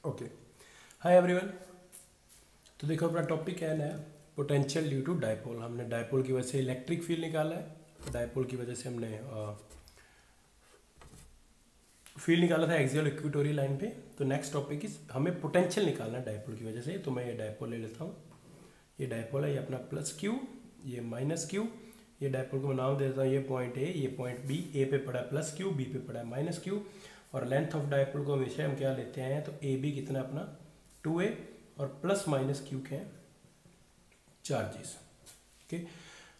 Okay. Hi everyone. तो देखो अपना टॉपिक क्या है नया, पोटेंशियल ड्यू टू डायपोल। हमने डायपोल की वजह से इलेक्ट्रिक फील्ड निकाला है, डायपोल की वजह से हमने फील्ड निकाला था एक्सियल इक्वेटोरियल लाइन पे। तो नेक्स्ट टॉपिक इज हमें पोटेंशियल निकालना है डायपोल की वजह से। तो मैं ये डायपोल ले लेता हूँ, ये डायपोल है, ये अपना प्लस क्यू, ये माइनस क्यू। ये डायपोल को मैं नाम दे देता हूँ, ये पॉइंट ए, ये पॉइंट बी। ए पे पड़ा है प्लस क्यू, बी पे पड़ा है माइनस क्यू। और लेंथ ऑफ डायपोल को हमेशा हम क्या लेते हैं, तो ए बी कितना अपना 2a और प्लस माइनस क्यू के charges. Okay,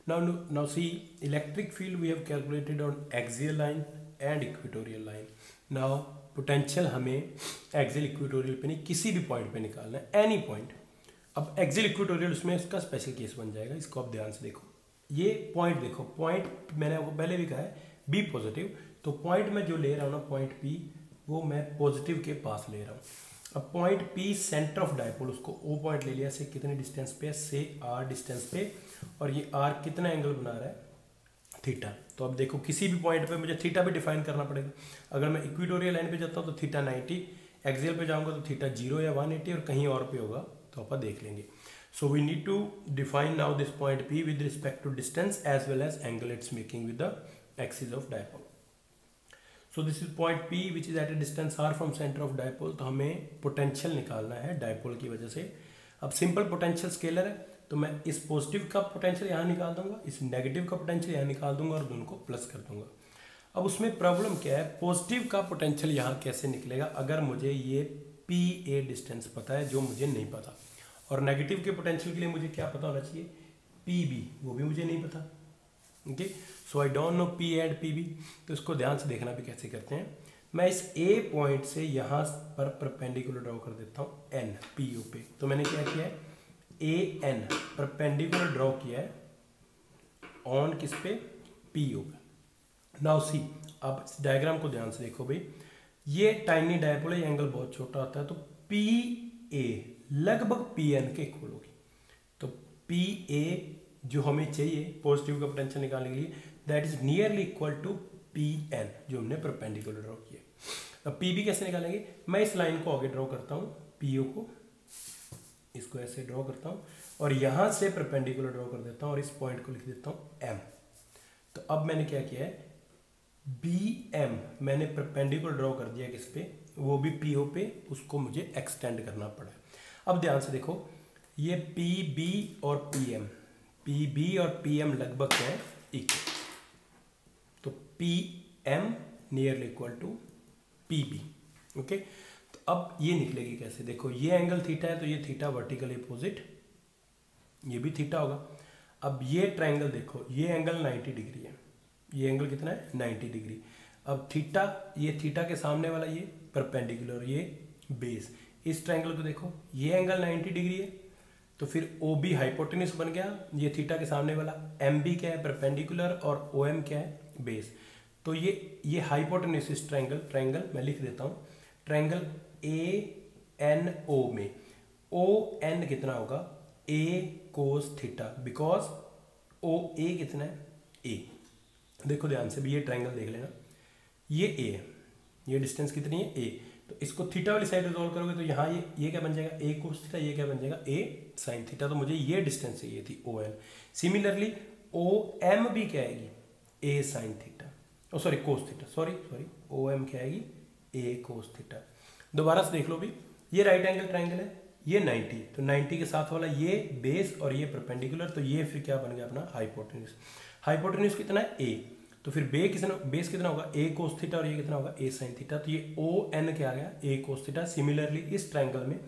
now see electric field we have calculated on axial line and equatorial line. Now potential हमें एक्सियल इक्वेटोरियल पे नहीं, किसी भी पॉइंट पे निकालना है, एनी पॉइंट। अब एक्सियल इक्वेटोरियल उसमें इसका स्पेशल केस बन जाएगा, इसको आप ध्यान से देखो। ये पॉइंट देखो, पॉइंट मैंने आपको पहले भी कहा है बी पॉजिटिव, तो पॉइंट में जो ले रहा हूँ ना पॉइंट पी, वो मैं पॉजिटिव के पास ले रहा हूँ। अब point P centre of dipole, उसको ओ पॉइंट ले लिया, से कितने डिस्टेंस पे है, से आर डिस्टेंस पे, और ये आर कितना एंगल बना रहा है, थीटा। तो अब देखो किसी भी पॉइंट पे मुझे थीटा भी डिफाइन करना पड़ेगा। अगर मैं इक्वेटोरियल लाइन पे जाता हूँ तो थीटा 90, एक्सियल पे जाऊँगा तो थीटा 0 या 180, और कहीं और पे होगा तो आप देख लेंगे। So we need to define now this point P with respect to distance as well as angle it's making with the axis of dipole. So this is point P which is at a distance r from center of dipole. तो हमें potential निकालना है dipole की वजह से। अब simple potential scalar है, तो मैं इस पॉजिटिव का पोटेंशियल यहाँ निकाल दूंगा, इस नेगेटिव का पोटेंशियल यहाँ निकाल दूंगा और दोनों को प्लस कर दूंगा। अब उसमें प्रॉब्लम क्या है, पॉजिटिव का पोटेंशियल यहाँ कैसे निकलेगा अगर मुझे ये पी ए डिस्टेंस पता है जो मुझे नहीं पता, और नेगेटिव के पोटेंशियल के लिए मुझे क्या पता होना चाहिए, पी बी, वो भी मुझे नहीं पता। Okay, so I don't know P and P B. तो इसको ध्यान से देखना भी कैसे करते हैं। मैं इस ए पॉइंट से यहाँ पर परपेंडिकुलर ड्रॉ कर देता हूँ एन पी यू पे। तो मैंने क्या किया है, ए एन परपेंडिकुलर ड्रॉ किया है ऑन किस पे, पी यू पे। नाउ सी, अब इस डायग्राम को ध्यान से देखो भाई, ये टाइनी डायपोल है, एंगल बहुत छोटा होता है, तो पी ए लगभग पी एन के इक्वल होगी। तो पी ए जो हमें चाहिए पॉजिटिव का पोटेंशियल निकालने के लिए, that is nearly equal to P N जो हमने परपेंडिकुलर ड्रॉ किया। अब पी बी कैसे निकालेंगे, मैं इस लाइन को आगे ड्रॉ करता हूँ, पी ओ को इसको ऐसे ड्रॉ करता हूँ और यहाँ से परपेंडिकुलर ड्रॉ कर देता हूँ और इस पॉइंट को लिख देता हूँ एम। तो अब मैंने क्या किया है, बी एम मैंने परपेंडिकुलर ड्रॉ कर दिया किस पे, वो भी पी ओ पे, उसको मुझे एक्सटेंड करना पड़ा। अब ध्यान से देखो, ये पी बी और पी एम, पी बी और पी एम लगभग है इक्वल, तो P M nearly equal to P B. Okay, तो अब ये निकलेगी कैसे, देखो ये एंगल थीटा है तो ये थीटा वर्टिकली अपोजिट, ये भी थीटा होगा। अब ये ट्रायंगल देखो, ये एंगल 90 डिग्री है, ये एंगल कितना है 90 डिग्री। अब थीटा, ये थीटा के सामने वाला ये परपेंडिकुलर, ये बेस। इस ट्रायंगल को देखो, ये एंगल 90 डिग्री है, तो फिर ओ बी हाइपोटेन्यूस बन गया, ये थीटा के सामने वाला, एम बी क्या है परपेंडिकुलर, और ओ एम क्या है बेस। तो ये हाइपोटेन्यूस इस ट्रायंगल मैं लिख देता हूँ, ट्रायंगल ए एन ओ में ओ एन कितना होगा, ए कोस थीटा, बिकॉज ओ ए कितना है ए। देखो ध्यान से भी, ये ट्रायंगल देख लेना, ये ए है, ये डिस्टेंस कितनी है ए, तो इसको थीटा वाली साइड रिजॉल्व करोगे तो यहाँ ये क्या बन जाएगा, ए कोस थीटा, ये क्या बन जाएगा ए साइन थीटा। तो मुझे ये डिस्टेंस चाहिए थी O N. Similarly O M भी क्या आएगी, a sine theta, O sorry cos theta, sorry O M क्या आएगी, ए कोस थीटा। दोबारा से देख लो भी, ये राइट एंगल ट्राइंगल है, ये 90, तो 90 के साथ वाला ये बेस और ये परपेंडिकुलर, तो ये फिर क्या बन गया अपना हाइपोटेन्यूस। हाइपोटेन्यूस कितना है ए, तो फिर बेस कितना होगा ए कोस थीटा, और ये कितना होगा ए साइन थीटा। तो ये ओ एन क्या आ गया, ए कोस थीटा। सिमिलरली इस ट्रायंगल में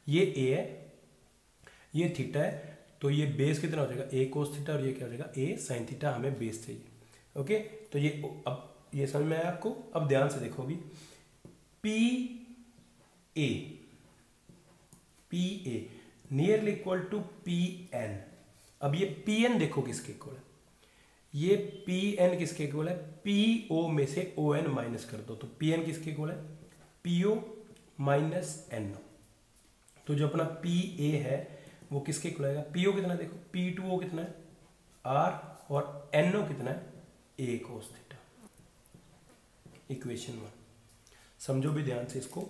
ये ए है, ये थीटा है, तो ये बेस कितना हो जाएगा ए कोस थीटा, और ये क्या हो जाएगा ए साइन थीटा। हमें बेस चाहिए। ओके, तो ये अब ये समझ में आया आपको। अब ध्यान से देखो भी, P A nearly equal to P N. अब ये पी एन देखो किसके इक्वल है, ये पी एन किसके इक्वल है, पी ओ में से ओ एन माइनस कर दो, तो पी एन किसके इक्वल है, P O minus N O. तो जो अपना पी ए है वो किसके इक्वल आएगा, पी ओ कितना देखो, पी टू ओ कितना है आर, और एन ओ कितना है ए कोस थीटा। इक्वेशन 1 समझो भी ध्यान से इसको।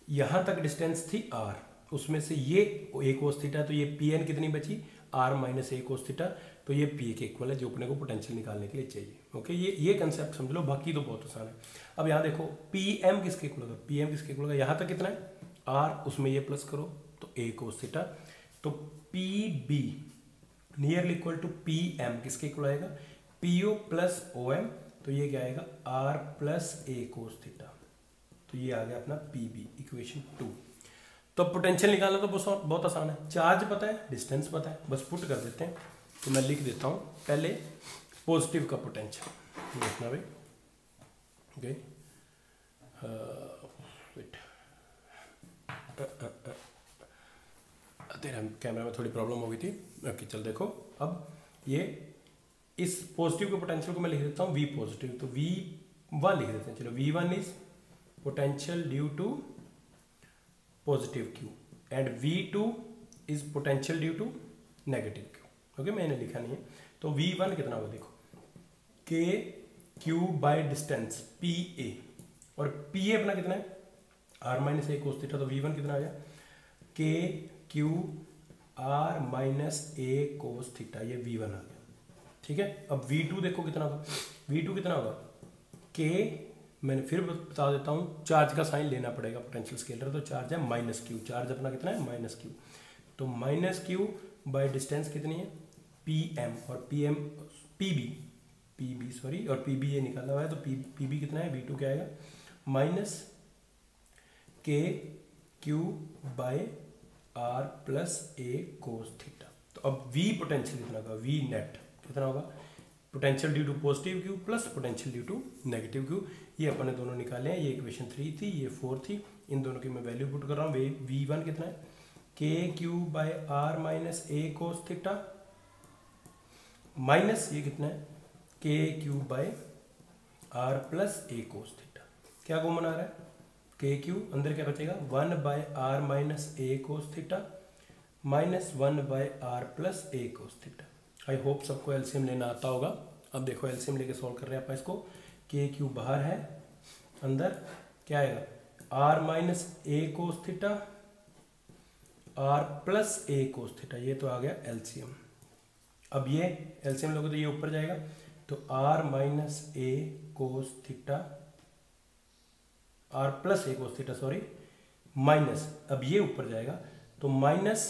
यहाँ तक डिस्टेंस थी आर, उसमें से ये ए कोस थीटा, तो ये पी एन कितनी बची, R minus A cos theta, तो ये पी ए के इक्वल है जो अपने को पोटेंशियल निकालने के लिए चाहिए। ओके, ये कंसेप्ट समझ लो, बाकी तो बहुत आसान है। अब यहाँ देखो पी एम किसके इक्वल होगा, पी एम किसके इक्वल होगा, यहाँ तक कितना है आर, उसमें ये प्लस करो तो ए कोस थीटा, तो P B nearly equal to P M किसके इक्वल आएगा, P O plus O M, तो ये क्या आएगा R plus A cos theta, तो ये आ गया अपना पी बी, इक्वेशन 2। तो पोटेंशियल निकालना तो बहुत आसान है, चार्ज पता है, डिस्टेंस पता है, बस पुट कर देते हैं। तो मैं लिख देता हूँ पहले पॉजिटिव का पोटेंशियल, देखना भाई, ओके वेट, तेरा कैमरा में थोड़ी प्रॉब्लम हो गई थी। ओके चल देखो, अब ये इस पॉजिटिव के पोटेंशियल को मैं लिख देता हूँ वी पॉजिटिव, तो V1 लिख देते हैं, चलो V1 is potential due to positive Q and V2 is potential due to negative Q। Okay, मैंने लिखा नहीं है, तो V1 कितना होगा देखो, KQ बाय डिस्टेंस PA, और PA अपना कितना है R minus A cos theta, तो V1 कितना आ गया KQ R minus A cos theta, ये V1 आ गया। ठीक है, अब V2 देखो कितना होगा, V2 कितना होगा K, मैंने फिर बता देता हूँ, चार्ज का साइन लेना पड़ेगा, पोटेंशियल स्केलर, तो चार्ज है माइनस क्यू, चार्ज अपना कितना है माइनस क्यू, तो माइनस क्यू बाय डिस्टेंस कितनी है पी एम, और P M P B sorry, और पी बी ये निकाला हुआ है, तो पी बी कितना है V2 क्या आएगा minus K Q by R plus A cos theta. तो अब V पोटेंशियल कितना होगा, V नेट कितना होगा, potential due to positive Q plus potential due to negative Q, ये अपन ने दोनों निकाले हैं, ये इक्वेशन 3 थी, ये 4 थी, इन दोनों की मैं वैल्यू पुट कर रहा हूँ। V1 कितना है K Q by R minus A cos theta, minus ये कितना है K Q by R plus A cos theta, क्या कॉमन आ रहा है के क्यू, अंदर क्या बचेगा 1 by R minus A cos theta minus 1 by R plus A cos theta. I hope सबको एलसीएम लेना आता होगा। अब देखो एलसीएम लेके सॉल्व कर रहे हैं अपन इसको, के क्यू बाहर है, अंदर क्या आएगा R minus A cos theta R plus A cos theta, ये तो आ गया एलसीएम। अब ये एलसीएम लोगे तो ये ऊपर जाएगा, तो R minus A cos theta R plus A cos theta sorry minus, अब ये ऊपर जाएगा तो माइनस,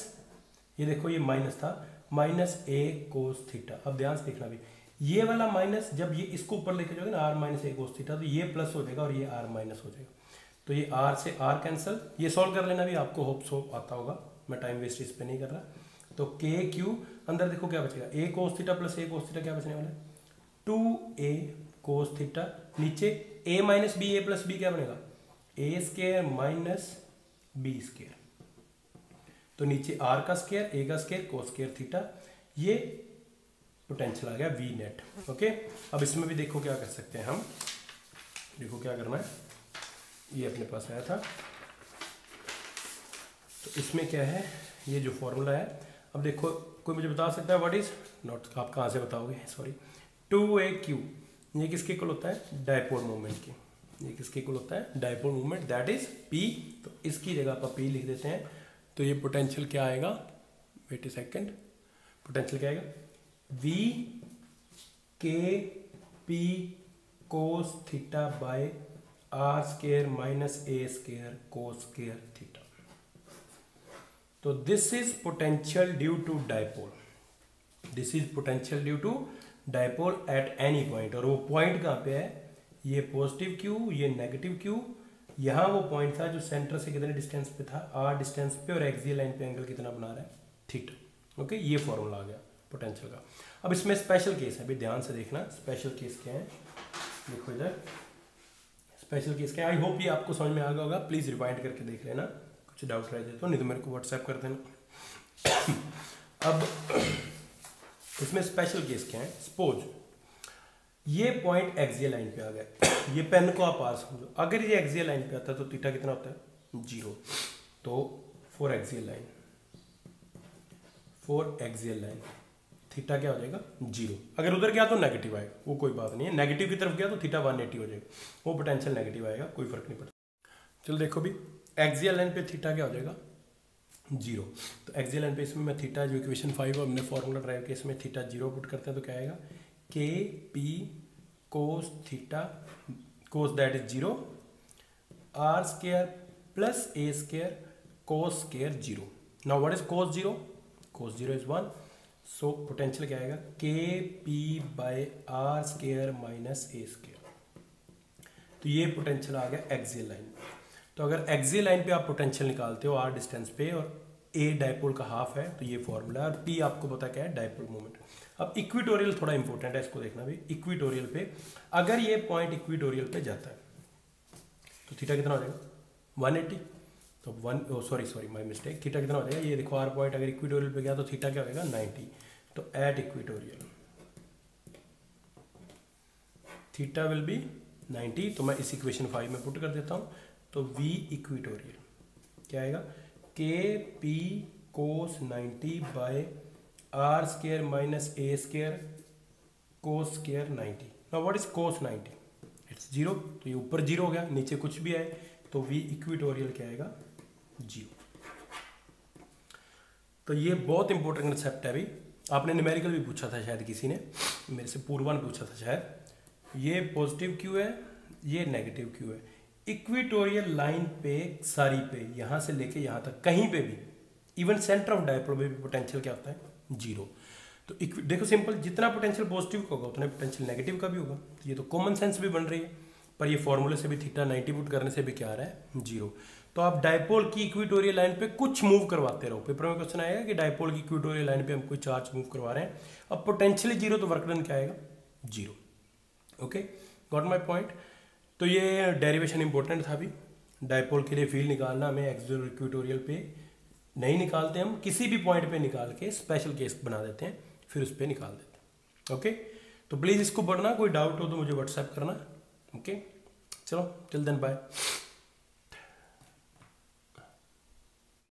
ये देखो ये माइनस था, माइनस ए कोस थीटा। अब ध्यान से देखना भी, ये वाला माइनस जब ये इसको ऊपर लेके जाओगे ना R minus A cos theta, तो ये प्लस हो जाएगा और ये आर माइनस हो जाएगा, तो ये आर से आर कैंसिल, ये सॉल्व कर लेना भी, आपको होप सो आता होगा, मैं टाइम वेस्ट इस पे नहीं कर रहा। तो के क्यू अंदर देखो क्या बचेगा, A cos theta plus A cos theta क्या बचने वाला है 2a कोस थीटा, नीचे a minus B, A plus B क्या बनेगा A square minus B square, तो नीचे आर का स्केयर ए का स्केयर कोस स्केयर थीटा, ये पोटेंशियल आ गया वी नेट। ओके, अब इसमें भी देखो क्या कर सकते हैं हम, देखो क्या करना है, ये अपने पास आया था, तो इसमें क्या है, ये जो फॉर्मूला है, अब देखो कोई मुझे बता सकता है व्हाट इज नॉट, आप कहाँ से बताओगे सॉरी, 2aq ये किसके इक्वल होता है डायपोल मोमेंट के, ये किसके इक्वल होता है dipole moment, that is p, तो इसकी जगह पर p लिख देते हैं, तो ये पोटेंशियल क्या आएगा, वेट ए सेकेंड, पोटेंशियल क्या आएगा v k p cos theta by R square minus a square cos square theta. तो this is potential due to dipole, this is potential due to dipole at any point, और वो point कहाँ पे है, ये positive Q, ये negative Q, यहाँ वो पॉइंट था जो सेंटर से कितने डिस्टेंस पे था आर डिस्टेंस पे, और एक्सियल लाइन पे एंगल कितना बना रहा है थीटा। ओके, ये फॉर्मूला आ गया पोटेंशियल का। अब इसमें स्पेशल केस है, अभी ध्यान से देखना स्पेशल केस क्या है, देखो इधर स्पेशल केस क्या है, आई होप ये आपको समझ में आ गया होगा, प्लीज रिवाइंड करके देख लेना, कुछ डाउट रह जाए तो, नहीं तो मेरे को व्हाट्सएप कर देना। अब इसमें स्पेशल केस क्या है, सपोज ये पॉइंट एक्सियल लाइन पे आ गया, ये पेन को आप पास समझो, अगर ये एक्सियल लाइन पे आता है तो थीटा कितना होता है 0, तो फॉर एक्सियल लाइन थीटा क्या हो जाएगा 0, अगर उधर गया तो नेगेटिव आएगा, वो कोई बात नहीं है, नेगेटिव की तरफ गया तो थीटा 180 हो जाएगा, वो पोटेंशियल नेगेटिव आएगा, कोई फर्क नहीं पड़ता। चलो देखो भी, एक्सियल लाइन पे थीटा क्या हो जाएगा, 0। तो एक्सियल लाइन पे इसमें मैं थीटा जो इक्वेशन 5 हमने फॉर्मूला ड्राइव किया इसमें थीटा 0 पुट करते हैं तो क्या आएगा, K P cos theta cos that is 0 R square plus A square cos square 0। Now what is cos 0, cos 0 is 1। So potential क्या आएगा, K P by R square minus A square. तो ये potential आ गया axial line. तो अगर axial line पे आप पोटेंशियल निकालते हो आर डिस्टेंस पे और ए डायपोल का हाफ है तो ये फॉर्मूला है, और पी आपको पता क्या है, डायपोल मोमेंट। अब इक्विटोरियल थोड़ा इंपॉर्टेंट है, इसको देखना भी। इक्विटोरियल पे अगर ये पॉइंट इक्विटोरियल पे जाता है तो थीटा कितना हो जाएगा, 180। तो सॉरी माय मिस्टेक, थीटा कितना हो जाएगा, ये देखो आर पॉइंट अगर इक्विटोरियल पे गया तो थीटा क्या हो जाएगा, 90। तो at equatorial theta will be 90। तो मैं इस इक्वेशन 5 में पुट कर देता हूँ। तो v इक्विटोरियल क्या आएगा, K P cos 90 by R square minus A square cos square 90। Now what is cos 90, it's 0। तो ये ऊपर 0 हो गया, नीचे कुछ भी आए तो v इक्विटोरियल क्या आएगा, 0। तो ये बहुत इंपॉर्टेंट कंसेप्ट है भाई। आपने न्यूमेरिकल भी पूछा था शायद, किसी ने मेरे से पूर्वा ने पूछा था शायद। ये पॉजिटिव क्यू है, ये नेगेटिव क्यू है। इक्विटोरियल लाइन पे सारी पे यहाँ से लेके यहाँ तक कहीं पे भी, इवन सेंटर ऑफ डायपोल में भी पोटेंशियल क्या होता है, 0। तो देखो सिंपल, जितना पोटेंशियल पॉजिटिव का होगा उतना पोटेंशियल नेगेटिव का भी होगा। तो ये तो कॉमन सेंस भी बन रही है। पर ये फॉर्मूले से भी थीटा 90 पुट करने से भी क्या आ रहा है, 0। तो आप डायपोल की इक्विटोरियल लाइन पे कुछ मूव करवाते रहो। पेपर में क्वेश्चन आएगा कि डायपोल की इक्विटोरियल लाइन पे हम कोई चार्ज मूव करवा रहे हैं, अब पोटेंशियली 0 तो वर्क डन क्या आएगा, 0। Okay, got my point. तो ये डेरिवेशन इंपॉर्टेंट था अभी। डायपोल के लिए फील्ड निकालना हमें एक्सियल इक्वेटोरियल पे नहीं निकालते, हम किसी भी पॉइंट पे निकाल के स्पेशल केस बना देते हैं, फिर उस पर निकाल देते हैं। ओके, तो प्लीज़ इसको पढ़ना, कोई डाउट हो तो मुझे व्हाट्सएप करना। ओके, चलो टिल देन बाय।